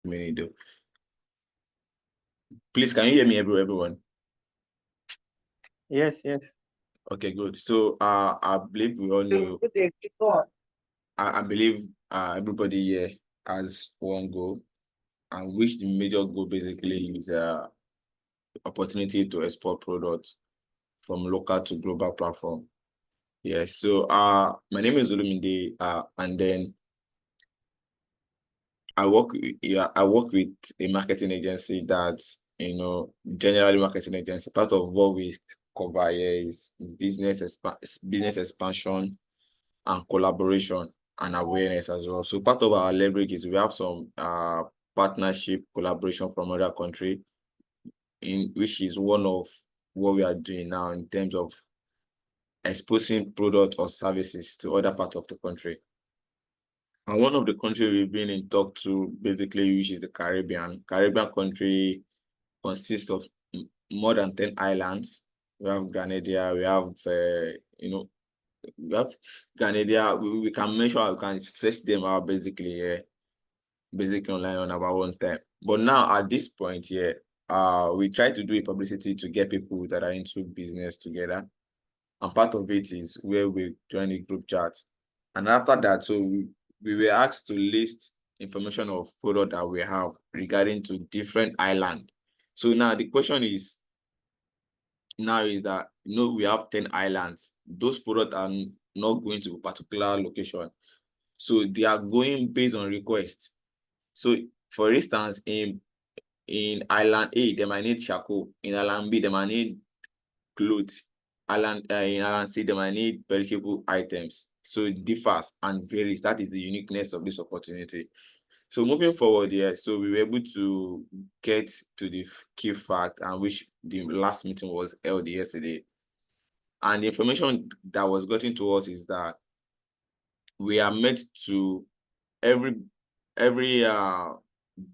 Minido. Please, can you hear me, everyone? Yes. Okay, good. So, I believe we all know. I believe everybody here has one goal, and which the major goal basically is opportunity to export products from local to global platform. Yes. So, my name is Olumide, and then I work with a marketing agency that, generally marketing agency. Part of what we cover here is business expansion and collaboration and awareness as well. So part of our leverage is we have some partnership collaboration from other country, in which is one of what we are doing now in terms of exposing product or services to other parts of the country. And one of the countries we've been in talk to basically, which is the Caribbean. Caribbean country consists of more than 10 islands. We have Grenada, we have, we have Grenada. We can mention, we can search them out basically, basically online on our own time. But now at this point here, we try to do a publicity to get people that are into business together. And part of it is where we join a group chat. And after that, so we were asked to list information of product that we have regarding to different island. So now the question is that, we have 10 islands. Those products are not going to a particular location. So they are going based on request. So for instance, in island A, they might need charcoal. In island B, they might need clothes. In island C, they might need perishable items. So it differs and varies. That is the uniqueness of this opportunity. So moving forward here, so we were able to get to the key fact, and which the last meeting was held yesterday. And the information that was gotten to us is that we are meant to, every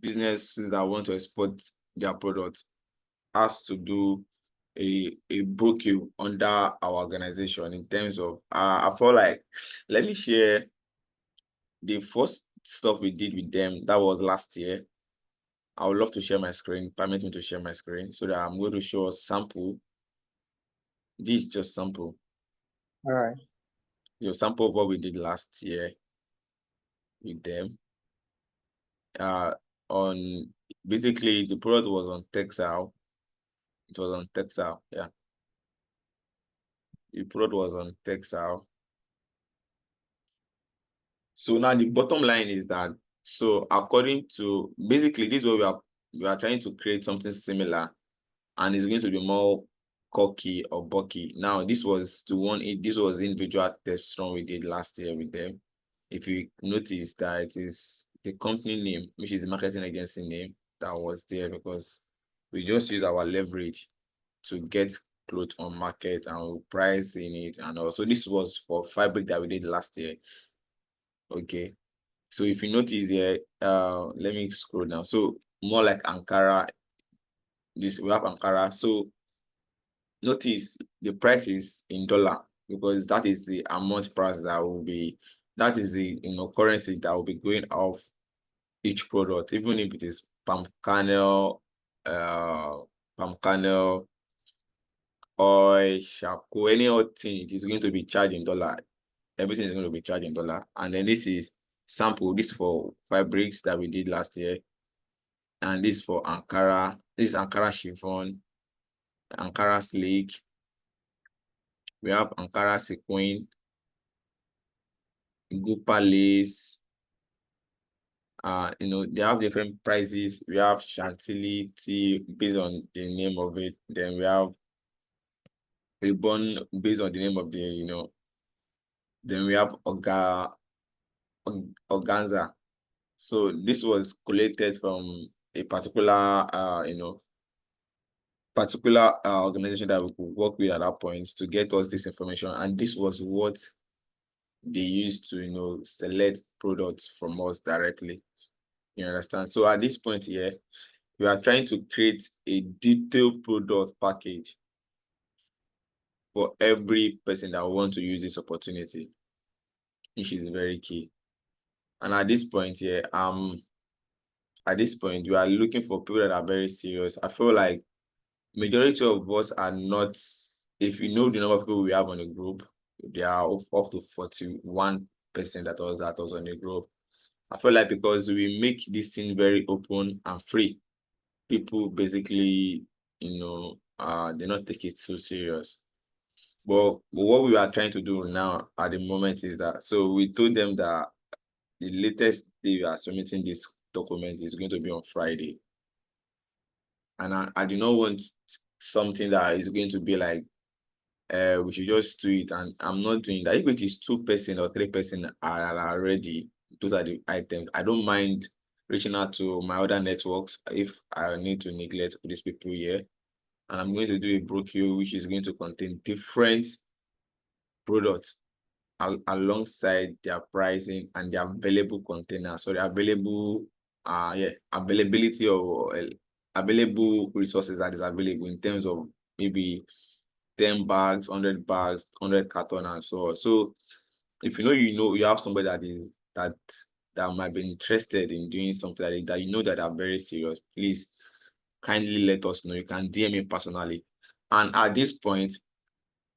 businesses that want to export their products has to do a booking under our organization in terms of I feel like, let me share the first stuff we did with them. That was last year. I would love to share my screen. Permit me to share my screen so that I'm going to show a sample. This is just sample. All right. Your sample of what we did last year with them. On basically the product was on Texile. It was on Texile, yeah. The product was on Texile. So now the bottom line is that, so according to, basically this is what we are trying to create something similar, and it's going to be more cocky or bulky. Now this was this was individual test run we did last year with them. If you notice that it is the company name, which is the marketing agency name, that was there because we just use our leverage to get clothes on market and price in it. And also this was for fabric that we did last year. Okay. So if you notice here, let me scroll down. So more like Ankara, this we have Ankara. So notice the price is in dollar because that is the amount price that will be, that is the currency that will be going off each product, even if it is palm kernel, oil, charcoal, any other thing, it is going to be charged in dollar. Everything is going to be charged in dollar. And then this is sample, this for fabrics that we did last year. And this for Ankara. This is Ankara chiffon, Ankara sleek. We have Ankara sequin, Gupa lace. They have different prices. We have Chantilly tea based on the name of it. Then we have ribbon based on the name of the, then we have organza. So this was collated from a particular, organization that we could work with at that point to get us this information. And this was what they used to, select products from us directly. You understand? So at this point here, we are trying to create a detailed product package for every person that wants to use this opportunity, which is very key. And at this point here, at this point, we are looking for people that are very serious. I feel like majority of us are not, if you know the number of people we have on the group, there are up to 41% that was on the group. I feel like because we make this thing very open and free, people basically, they not take it so serious. But what we are trying to do now at the moment is that, so we told them that the latest day we are submitting this document is going to be on Friday. And I do not want something that is going to be like, we should just do it. And I'm not doing that. If it is 2% or 3% are ready, those are the items. I don't mind reaching out to my other networks if I need to neglect these people here. And I'm going to do a brochure which is going to contain different products alongside their pricing and their available container. So the availability of available resources that is available in terms of maybe 10 bags, 100 bags, 100 carton and so on. So if you have somebody that might be interested in doing something like that, that are very serious, please kindly let us know. You can DM me personally. And at this point,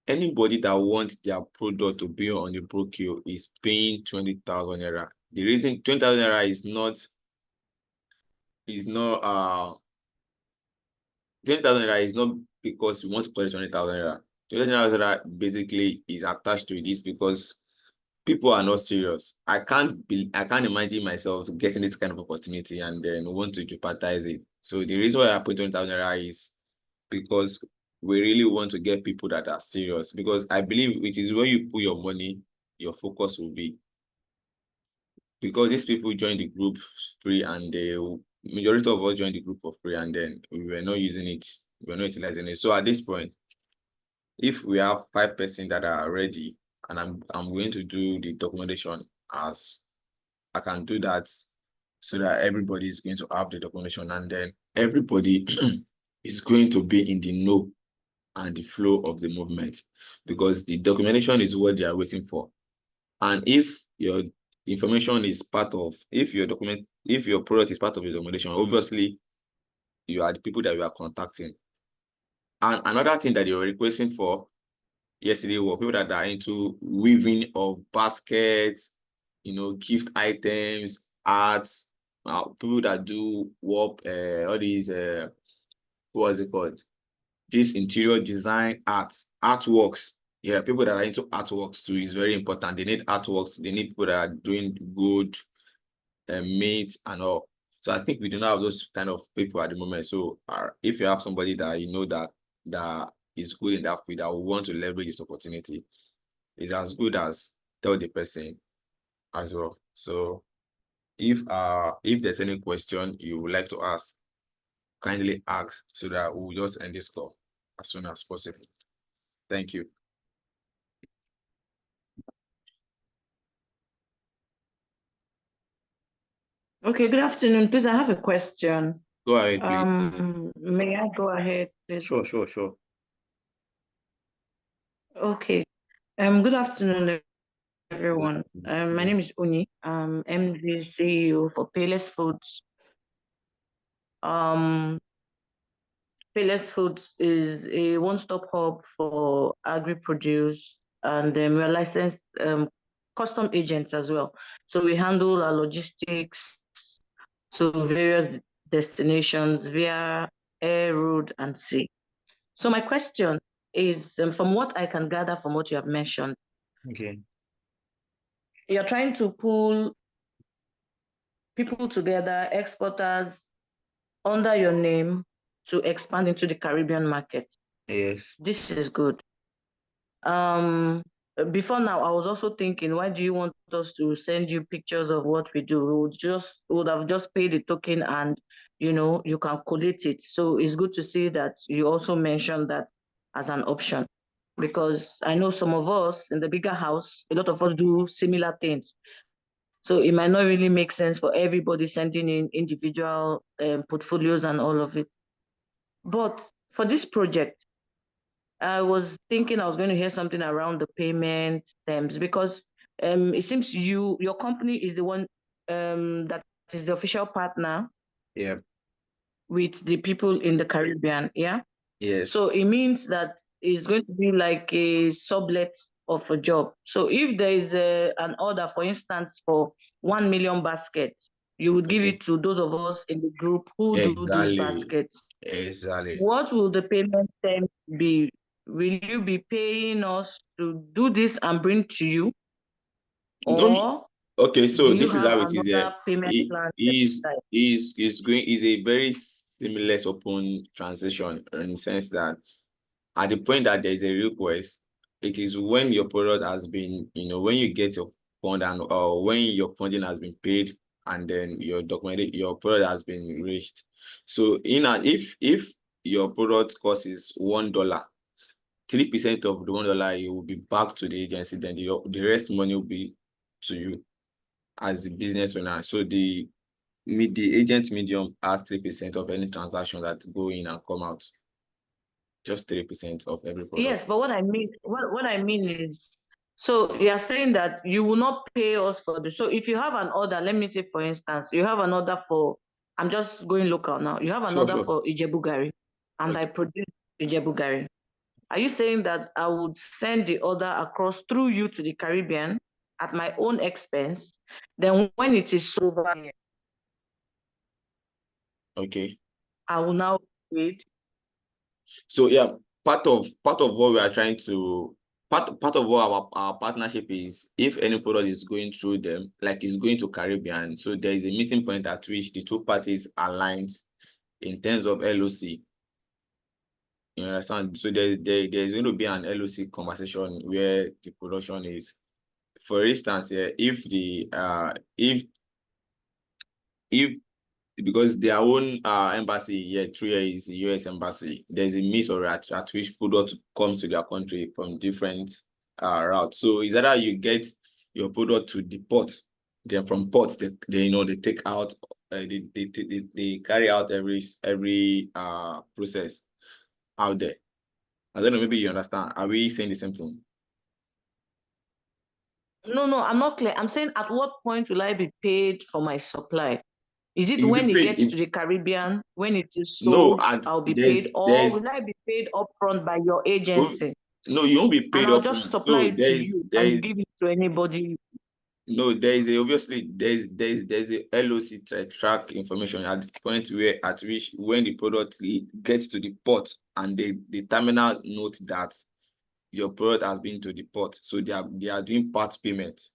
anybody that wants their product to be on the brochure is paying 20,000 naira. The reason 20,000 naira is not 20,000 naira is not because we want to collect 20,000 naira. 20,000 naira basically is attached to this because people are not serious. I can't imagine myself getting this kind of opportunity and then want to jeopardize it. So the reason why I put 20,000 naira is because we really want to get people that are serious, because I believe it is when you put your money, your focus will be. Because these people join the group free, and the majority of us joined the group for free, and then we were not using it, we were not utilizing it. So at this point, if we have 5% that are ready, and I'm going to do the documentation, as I can do that so that everybody is going to have the documentation, and then everybody is going to be in the know and the flow of the movement, because the documentation is what they are waiting for. And if your information is part of, if your product is part of the documentation, obviously you are the people that you are contacting. And another thing that they were requesting for yesterday were people that are into weaving of baskets, gift items, arts, people that do work, all these, what was it called? This interior design artworks. Yeah, people that are into artworks too is very important. They need artworks. They need people that are doing good mates and all. So I think we do not have those kind of people at the moment. So if you have somebody that that is good in that field, that will want to leverage this opportunity, is as good as tell the person as well. So if there's any question you would like to ask, kindly ask so that we'll just end this call as soon as possible. Thank you. Okay, good afternoon. Please, I have a question. Go ahead, please. May I go ahead, please? Sure. Okay. Good afternoon, everyone. My name is Uni. I'm MD CEO for Payless Foods. Payless Foods is a one-stop hub for agri-produce, and we're licensed custom agents as well. So we handle our logistics to various destinations via air, road, and sea. So my question is, from what I can gather from what you have mentioned, Okay. you're trying to pull people together, exporters, under your name to expand into the Caribbean market. Yes. This is good. Before now, I was also thinking, why do you want us to send you pictures of what we do? We would have just paid the token and, you can collect it. So it's good to see that you also mentioned that as an option, because I know some of us in the bigger house, a lot of us do similar things. So it might not really make sense for everybody sending in individual portfolios and all of it. But for this project, I was thinking I was going to hear something around the payment terms, because it seems your company is the one that is the official partner Yeah. with the people in the Caribbean. Yeah. Yes. So it means that it's going to be like a sublet of a job. So if there is an order, for instance, for 1 million baskets, you would give Okay. it to those of us in the group who do those Exactly. baskets. Exactly. What will the payment term be? Will you be paying us to do this and bring to you, No. or Okay, do so you this is have how it is there. another payment It plan set is aside? is a very seamless open transition in the sense that at the point that there is a request, it is when your product has been, when you get your fund and or when your funding has been paid and then your product has been reached. So if your product cost is $1, 3% of the $1 it will be back to the agency, then the rest money will be to you as the business owner. So the agent medium has 3% of any transaction that go in and come out. Just 3% of every product. Yes, but what I mean is, so you are saying that you will not pay us for the. So if you have an order, let me say for instance, you have an order for, I'm just going local now. You have an Sure, order sure. for Ijebu Gari, and I Okay. produce Ijebu Gari. Are you saying that I would send the order across through you to the Caribbean at my own expense? Then when it is sold over here, Okay. I will now pay it. So yeah, part of what we are trying to part of what our partnership is, if any product is going through them, like it's going to Caribbean, so there is a meeting point at which the two parties align in terms of LOC. You understand? So there's going to be an LOC conversation where the production is. For instance, yeah, if because their own embassy here through here is the US embassy, there's a miss or at which product comes to their country from different routes. So it's either you get your product to the port, then from port they take out they carry out every process out there. I don't know, maybe you understand. Are we saying the same thing? No, I'm not clear. I'm saying at what point will I be paid for my supply? Is it You'll be when it paid. gets to the Caribbean, when it is No, sold, and I'll be paid, or there's will I be paid upfront by your oh, agency no, you won't be and paid I'll up just front. supply No, it to you and you give it to anybody? no, there is a obviously there's a LOC track information at the point where at which when the product gets to the port and the terminal note that your product has been to the port, so they are doing part payment.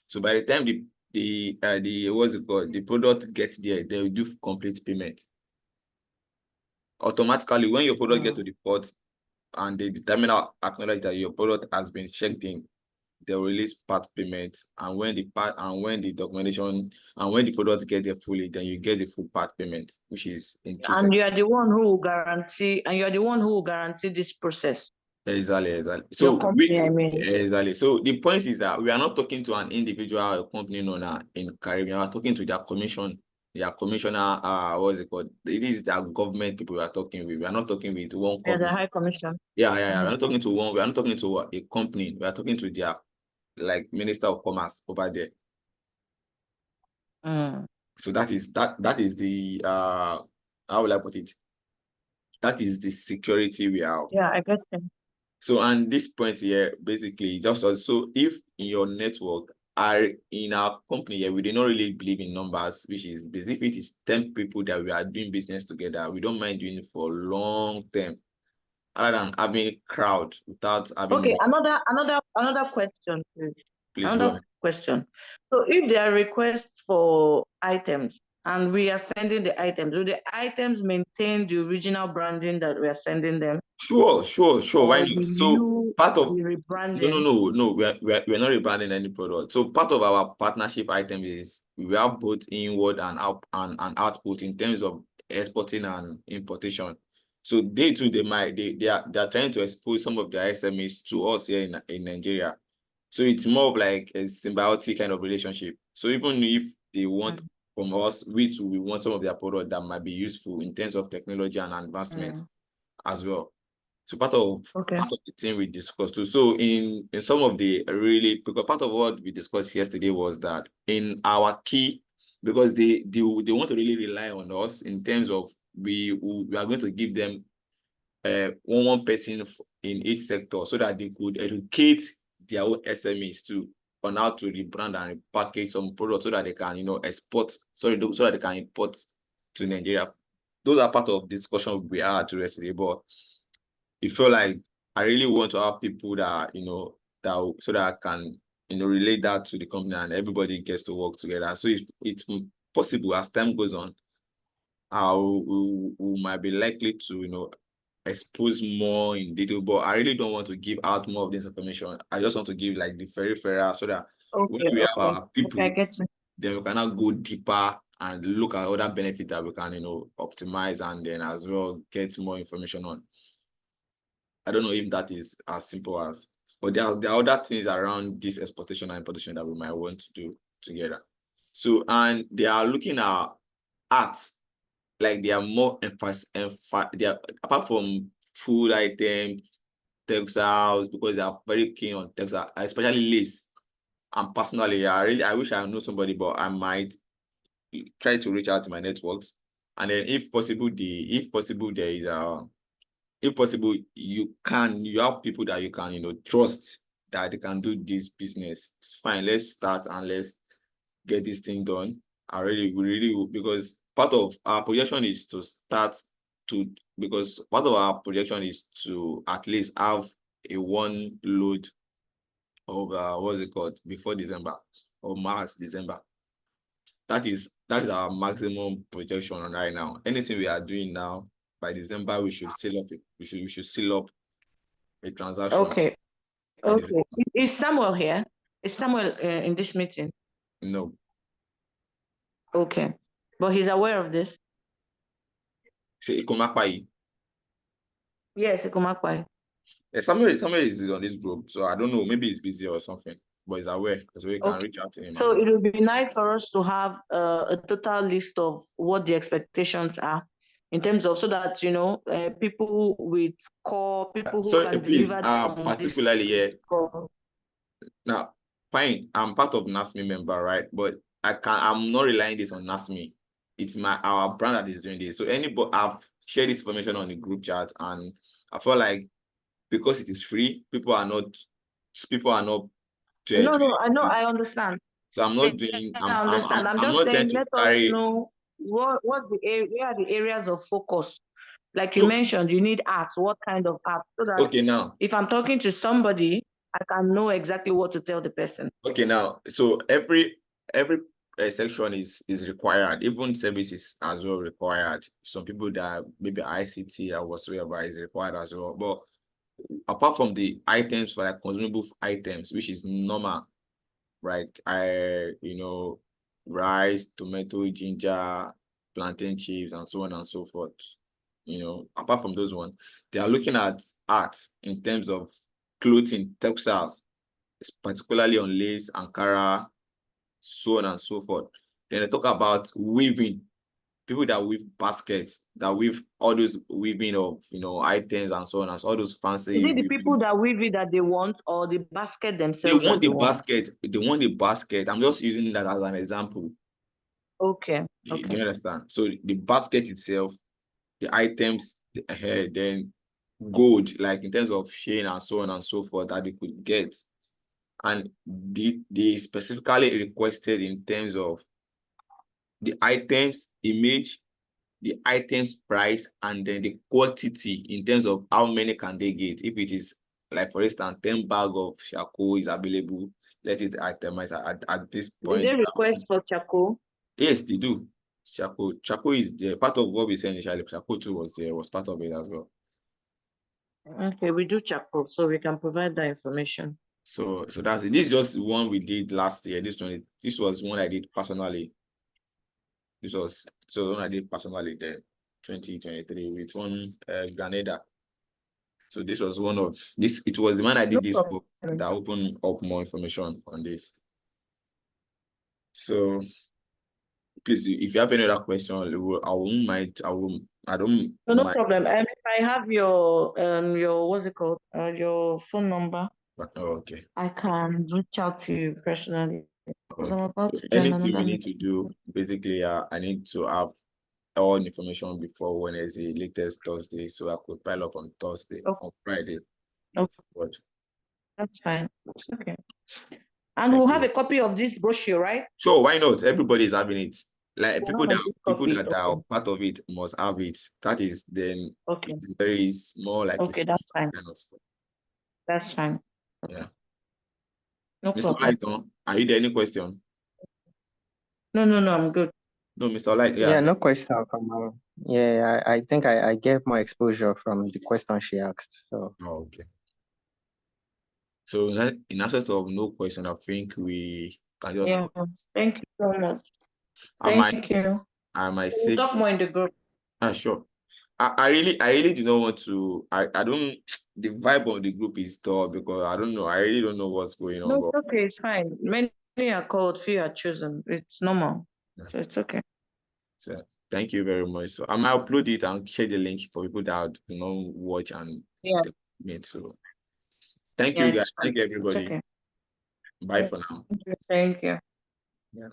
So by the time the what's it called, the product gets there, they will do complete payment automatically. When your product gets to the port and the terminal acknowledge that your product has been checked in, they will release part payment, and when the documentation and when the product get there fully, then you get the full part payment, which is in 2 And seconds. you are the one who will guarantee, and you are the one who will guarantee this process. Exactly. Your So company, I mean. exactly. So the point is that we are not talking to an individual or company owner in Caribbean. We are talking to their commissioner. What's it called? It is their government people we are talking with. We are not talking with one Yeah, the company. High Commission. Yeah. We're not talking to one. We are not talking to a company. We are talking to their like Minister of Commerce over there. Mm. So that is the how will I put it? That is the security we have. Yeah, I get it. So and this point here, basically, just also if in your network are in our company here, we do not really believe in numbers, which is basically it is 10 people that we are doing business together. We don't mind doing it for long term, other than having a crowd without Okay, having another question, please. please go Another ahead. question. So if there are requests for items and we are sending the items, do the items maintain the original branding that we are sending them? Sure. Why Or not? will So you part of be rebranding? no. We're not rebranding any product. So part of our partnership item is we have both inward and out and output in terms of exporting and importation. So they too they are trying to expose some of their SMEs to us here in Nigeria. So it's more of like a symbiotic kind of relationship. So even if they want from us, we want some of their product that might be useful in terms of technology and advancement as well. So Okay. part of the thing we discussed too. So in some of the really, because part of what we discussed yesterday was that in our key because they want to really rely on us in terms of we are going to give them one person in each sector so that they could educate their own SMEs too on how to rebrand and package some products so that they can, export, so that they can import to Nigeria. Those are part of the discussion we had yesterday, but it felt like I really want to have people that, that so that I can, relate that to the company and everybody gets to work together. So it's possible as time goes on, we might be likely to, expose more in detail, but I really don't want to give out more of this information. I just want to give like the peripheral so that when Okay, we have okay. our people, Okay, I get you. then we cannot go deeper and look at other benefits that we can, optimize and then as well get more information on. I don't know if that is as simple as, but there are other things around this exportation and importation that we might want to do together. So, and they are looking at art, like they are more they are, apart from food items, textiles, because they are very keen on textiles, especially lace. And personally, I wish I know somebody, but I might try to reach out to my networks. And then if possible, there is if possible, you have people that you can, trust that they can do this business. It's fine. Let's start and let's get this thing done. We really, because part of our projection is to part of our projection is to at least have a one load of what's it called before December or March, December. That is our maximum projection right now. Anything we are doing now, by December, we should seal up. We should seal up a transaction. Okay. Okay. Is Samuel here? Is Samuel in this meeting? No. Okay. But he's aware of this? Yes, Ikumakpai. Samuel is on this group, so I don't know. Maybe he's busy or something, but he's aware, so we can reach out to him. So it would be nice for us to have a total list of what the expectations are in terms of, so that people with core people who can please, deliver particularly here. Now, fine, I'm part of NASME member, right? But I'm not relying this on NASME. It's our brand that is doing this. So I've shared this information on the group chat, and I feel like because it is free, people are not. No, I know, I understand. So I'm not doing. I understand. I'm just saying, let us know where are the areas of focus. Like you mentioned, you need art. What kind of art? So that now, if I'm talking to somebody, I can know exactly what to tell the person. Okay, now, so every section is required. Even services as well required. Some people that maybe ICT or whatsoever is required as well. But apart from the items for like consumable items, which is normal, right? Rice, tomato, ginger, plantain chips, and so on and so forth. Apart from those ones, they are looking at art in terms of clothing, textiles, particularly on lace, Ankara, so on and so forth. Then they talk about weaving, people that weave baskets, that weave all those weaving of items and so on, and so all those fancy. Is it the people that weave it that they want, or the basket themselves? They want the basket. They want the basket. I'm just using that as an example. Okay. Do you understand? So the basket itself, the items, then gold, like in terms of chain and so on and so forth that they could get. And they specifically requested in terms of the items image, the items price, and then the quantity in terms of how many can they get. If it is like, for instance, 10 bag of charcoal is available, let it itemize at this point. Did they request for charcoal? Yes, they do. Charcoal is there. Part of what we said initially, charcoal too was part of it as well. Okay, we do charcoal, so we can provide that information. So that's it. This is just one we did last year. This was one I did personally. This was one I did personally then, 2023 with one Grenada. So this was one of this. It was the man I did this for that opened up more information on this. So please, if you have any other question, I won't mind. I don't. No problem. If I have your what's it called? Your phone number. Okay. I can reach out to you personally. because I'm about So to join anything we another need to meeting. do, basically, I need to have all information before Wednesday, latest Thursday, so I could pile up on Thursday, Okay, on Friday. okay, But that's fine. It's okay. And thank we'll have you. a copy of this brochure, right? Sure, why not? Everybody's having it. Like We'll have a good people copy. that are Okay, part of it must have it. That is then okay, it's very small, like a okay, that's special fine. kind of stuff. That's fine. Yeah. No Mr. problem. Lighton, are you there? Any question? No, I'm good. No, Mr. Light. Yeah, Yeah. no question from her. Yeah, I think I get more exposure from the question she asked. So Oh, okay. So in absence of no question, I think we can just Yeah, thank you so much. I might Thank you. say We'll talk more in the group. sure. I really do not want to. I don't. The vibe of the group is dull because I don't know. I really don't know what's going on. No, But it's okay. It's fine. Many are called, few are chosen. It's normal. Yeah. So it's okay. so thank you very much. So I might upload it and share the link for people that do not watch and Yeah, meet. So thank yeah, you guys. it's fine. Thank you It's everybody. okay. Bye for now. Thank you. Yeah.